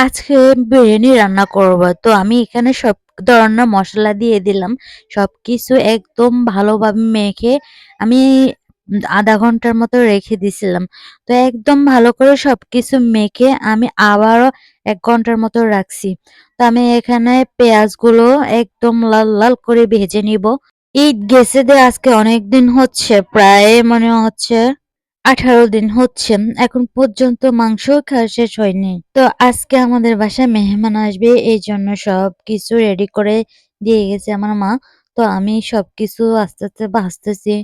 আজকে বিরিয়ানি রান্না করব। তো আমি এখানে সব ধরনের মসলা দিয়ে দিলাম। সবকিছু একদম ভালোভাবে মেখে আমি ০.৫ ঘন্টার মতো রেখে দিছিলাম। তো একদম ভালো করে সবকিছু মেখে আমি আবারও ১ ঘন্টার মতো রাখছি। তো আমি এখানে পেঁয়াজগুলো একদম লাল, লাল করে ভেজে নিব। ঈদ গেছে দিয়ে আজকে অনেকদিন হচ্ছে, প্রায় মনে হচ্ছে ১৮ দিন হচ্ছে। এখন পর্যন্ত মাংসও খাওয়া শেষ হয়নি। তো আজকে আমাদের বাসায় মেহমান আসবে, এইজন্য সবকিছু রেডি করে দিয়ে গেছে আমার মা। তো আমি সবকিছু আস্তে, আস্তে ভাজতেছি।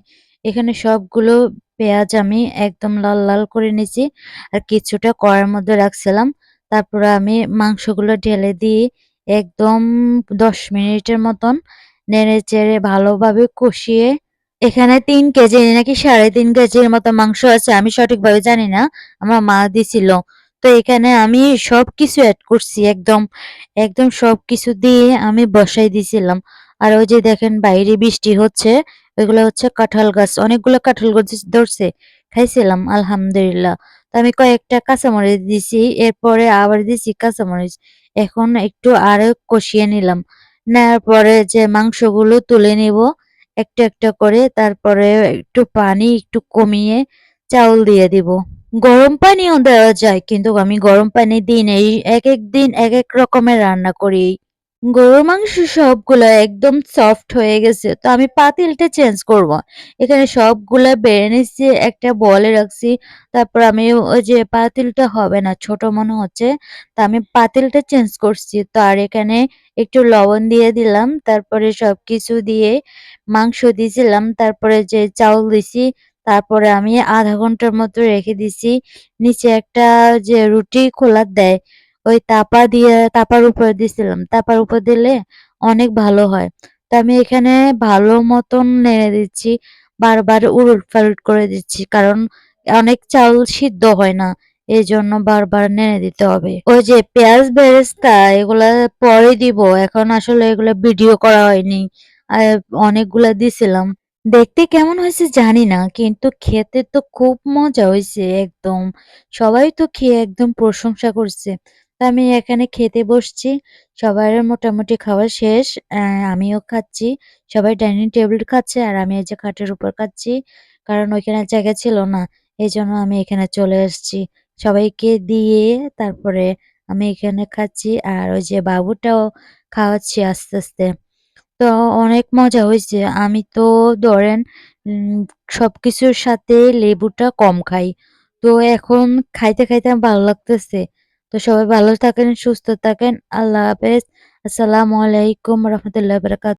এখানে সবগুলো পেঁয়াজ আমি একদম লাল, লাল করে নিছি। আর কিছুটা কড়াইয়ের মধ্যে রাখছিলাম। তারপরে আমি মাংসগুলো ঢেলে দিয়ে একদম ১০ মিনিটের মতন নেড়ে-চেড়ে ভালোভাবে কষিয়ে এখানে ৩ কেজি নাকি ৩.৫ কেজির মতো মাংস আছে। আমি সঠিকভাবে জানি না। আমার মা দিছিল। তো এখানে আমি সবকিছু এড করছি একদম, একদম সবকিছু দিয়ে আমি বসাই দিছিলাম। আর ওই যে দেখেন বাইরে বৃষ্টি হচ্ছে, ওইগুলো হচ্ছে কাঁঠাল গাছ। অনেকগুলো কাঁঠাল গাছ ধরছে। খাইছিলাম আলহামদুলিল্লাহ। তো আমি কয়েকটা কাঁচামরিচ দিছি। এরপরে আবার দিছি কাঁচামরিচ। এখন একটু আরো কষিয়ে নিলাম। নেওয়ার পরে যে মাংসগুলো তুলে নিব। একটা, একটা করে তারপরে একটু পানি একটু কমিয়ে চাউল দিয়ে দিব। গরম পানিও দেওয়া যায় কিন্তু আমি গরম পানি দিই নাই। একেক দিন একেক রকমের রান্না করি। গরুর মাংস সবগুলা একদম সফট হয়ে গেছে। তো আমি পাতিলটা চেঞ্জ করব। এখানে সবগুলা বেড়ে নিচ্ছি, একটা বলে রাখছি। তারপর আমি ওই যে পাতিলটা হবে না, ছোট মনে হচ্ছে। তো আমি পাতিলটা চেঞ্জ করছি। তো আর এখানে একটু লবণ দিয়ে দিলাম। তারপরে সবকিছু দিয়ে মাংস দিছিলাম। তারপরে যে চাউল দিছি। তারপরে আমি ০.৫ ঘন্টার মতো রেখে দিছি। নিচে একটা যে রুটি খোলার দেয় ওই তাপার উপরে দিছিলাম। তাপার উপর দিলে অনেক ভালো হয়। তো আমি এখানে ভালো মতন নেড়ে দিচ্ছি। বারবার উলট-পালট করে দিচ্ছি। কারণ অনেক চাউল সিদ্ধ হয় না। এজন্য বারবার নেড়ে দিতে হবে। ওই যে পেঁয়াজ বেরেস্তা এগুলা পরে দিব। এখন আসলে এগুলা ভিডিও করা হয়নি। আর অনেকগুলা দিছিলাম। দেখতে কেমন হয়েছে জানি না। কিন্তু খেতে তো খুব মজা হইছে একদম। সবাই তো খেয়ে একদম প্রশংসা করছে। তো আমি এখানে খেতে বসছি। সবার মোটামুটি খাওয়া শেষ। আমিও খাচ্ছি। সবাই ডাইনিং টেবল খাচ্ছে আর আমি এই যে খাটের উপর খাচ্ছি। কারণ ওইখানে জায়গা ছিল না। এজন্য আমি এখানে চলে আসছি। সবাইকে দিয়ে তারপরে আমি এখানে খাচ্ছি। আর ওই যে বাবুটাও খাওয়াচ্ছি আস্তে, আস্তে। তো অনেক মজা হইছে। আমি তো ধরেন উম সবকিছুর সাথে লেবুটা কম খাই। তো এখন খাইতে, খাইতে আমার ভালো লাগতেছে। তো সবাই ভালো থাকেন, সুস্থ থাকেন। আল্লাহ হাফেজ। আসসালামু আলাইকুম রাহমাতুল্লাহি ওয়া বারাকাতুহু।